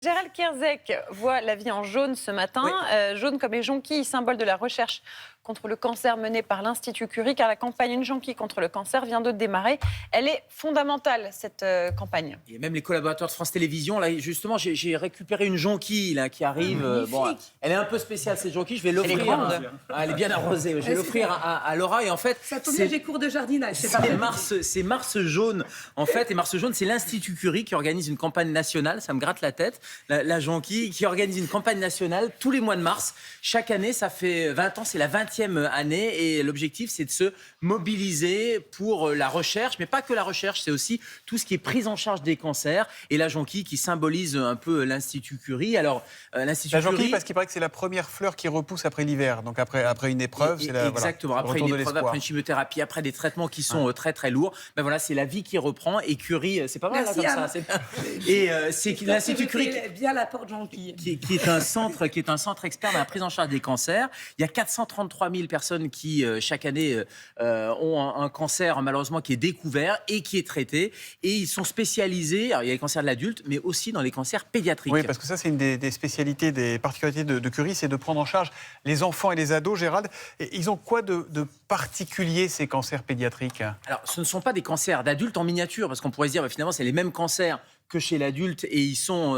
Gérald Kierzek voit la vie en jaune ce matin. Oui. Jaune comme les jonquilles, symbole de la recherche contre le cancer menée par l'Institut Curie, car la campagne Une jonquille contre le cancer vient de démarrer. Elle est fondamentale, cette campagne. Et même les collaborateurs de France Télévisions, là, justement, j'ai récupéré une jonquille là, qui arrive. Elle est un peu spéciale, cette jonquille. Je vais l'offrir. Elle est grande. Elle est bien arrosée. Je vais l'offrir à Laura. Et en fait, Ça tombe bien, j'ai cours de jardinage. c'est Mars Jaune. En fait, et Mars Jaune, c'est l'Institut Curie qui organise une campagne nationale. Ça me gratte la tête. La jonquille qui organise une campagne nationale tous les mois de mars. Chaque année, ça fait 20 ans. C'est la 20e année. Et l'objectif, c'est de se mobiliser pour la recherche. Mais pas que la recherche, c'est aussi tout ce qui est prise en charge des cancers. Et la jonquille qui symbolise un peu l'Institut Curie. Alors, l'Institut La jonquille, Curie, parce qu'il paraît que c'est la première fleur qui repousse après l'hiver. Donc après une épreuve, c'est la, exactement. voilà, Après retour une de épreuve, l'espoir. après une chimiothérapie, après des traitements qui sont très très lourds. Ben voilà, c'est la vie qui reprend. Et Curie, c'est pas mal là, Merci, comme ça. Anne. C'est bien. Et c'est l'Institut Curie Bien la porte jonquille. qui est un centre expert dans la prise en charge des cancers. Il y a 433 000 personnes qui, chaque année, ont un cancer, malheureusement, qui est découvert et qui est traité. Et ils sont spécialisés, alors il y a les cancers de l'adulte, mais aussi dans les cancers pédiatriques. Oui, parce que ça, c'est une des spécialités, des particularités de Curie, c'est de prendre en charge les enfants et les ados, Gérald. Et ils ont quoi de particulier, ces cancers pédiatriques ? Alors, ce ne sont pas des cancers d'adultes en miniature, parce qu'on pourrait se dire, finalement, c'est les mêmes cancers que chez l'adulte et ils sont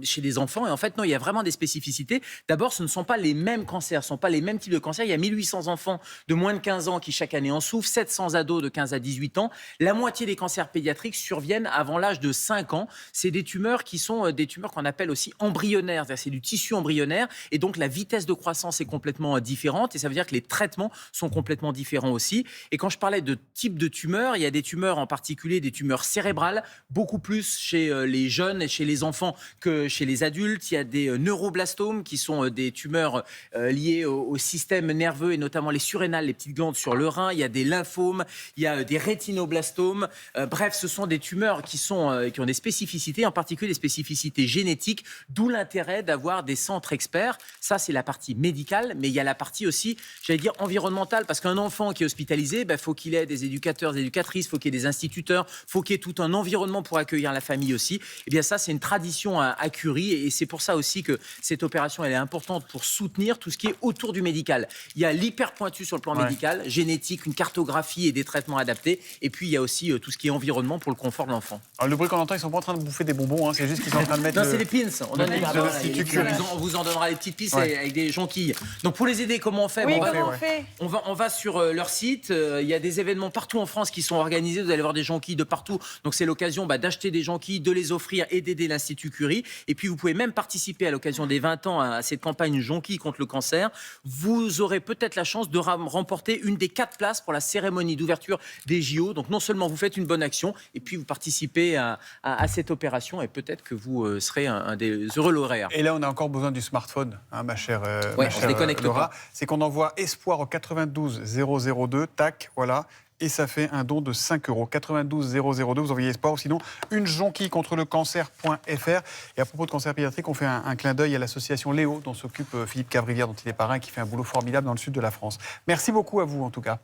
chez les enfants. Et en fait, non, il y a vraiment des spécificités. D'abord, ce ne sont pas les mêmes cancers, ce ne sont pas les mêmes types de cancers. Il y a 1800 enfants de moins de 15 ans qui, chaque année, en souffrent, 700 ados de 15 à 18 ans. La moitié des cancers pédiatriques surviennent avant l'âge de 5 ans. C'est des tumeurs qui sont des tumeurs qu'on appelle aussi embryonnaires, c'est-à-dire c'est du tissu embryonnaire. Et donc, la vitesse de croissance est complètement différente. Et ça veut dire que les traitements sont complètement différents aussi. Et quand je parlais de type de tumeurs, il y a des tumeurs en particulier, des tumeurs cérébrales, beaucoup plus chez les jeunes et chez les enfants que chez les adultes. Il y a des neuroblastomes qui sont des tumeurs liées au système nerveux et notamment les surrénales, les petites glandes sur le rein. Il y a des lymphomes, il y a des rétinoblastomes. Bref, ce sont des tumeurs qui ont des spécificités, en particulier des spécificités génétiques, d'où l'intérêt d'avoir des centres experts. Ça, c'est la partie médicale, mais il y a la partie aussi, j'allais dire, environnementale, parce qu'un enfant qui est hospitalisé, faut qu'il ait des éducateurs, des éducatrices, faut qu'il y ait des instituteurs, faut qu'il y ait tout un environnement pour accueillir la famille aussi. Eh bien ça, c'est une tradition à Curie et c'est pour ça aussi que cette opération, elle est importante pour soutenir tout ce qui est autour du médical. Il y a l'hyper pointu sur le plan médical, génétique, une cartographie et des traitements adaptés. Et puis, il y a aussi tout ce qui est environnement pour le confort de l'enfant. Alors, le bruit qu'on entend, ils sont pas en train de bouffer des bonbons, hein, c'est juste qu'ils sont en train de mettre... Non, c'est des pins. On donne des pins de l'Institut Curie. on vous en donnera les petites pistes avec des jonquilles. Donc, pour les aider, comment on fait? Oui, Bon, comment on fait? on va sur leur site. Il y a des événements partout en France qui sont organisés. Vous allez voir des jonquilles de partout. Donc, c'est l'occasion d'acheter des jonquilles, de les offrir et d'aider l'Institut Curie. Et puis, vous pouvez même participer à l'occasion des 20 ans à cette campagne jonquille contre le cancer. Vous aurez peut-être la chance de remporter une des 4 places pour la cérémonie d'ouverture des JO. Donc, non seulement vous faites une bonne action, et puis vous participez à cette opération et peut-être que vous serez un des heureux lauréats. Et là, on a encore besoin du smartphone, hein, ma chère, on se déconnecte Laura. pas. C'est qu'on envoie espoir au 92 002, tac, voilà. Et ça fait un don de 5 €. 92 002, vous envoyez espoir. Ou sinon, une jonquille contre le cancer.fr. Et à propos de cancer pédiatrique, on fait un clin d'œil à l'association Léo, dont s'occupe Philippe Cavrivière, dont il est parrain, qui fait un boulot formidable dans le sud de la France. Merci beaucoup à vous, en tout cas.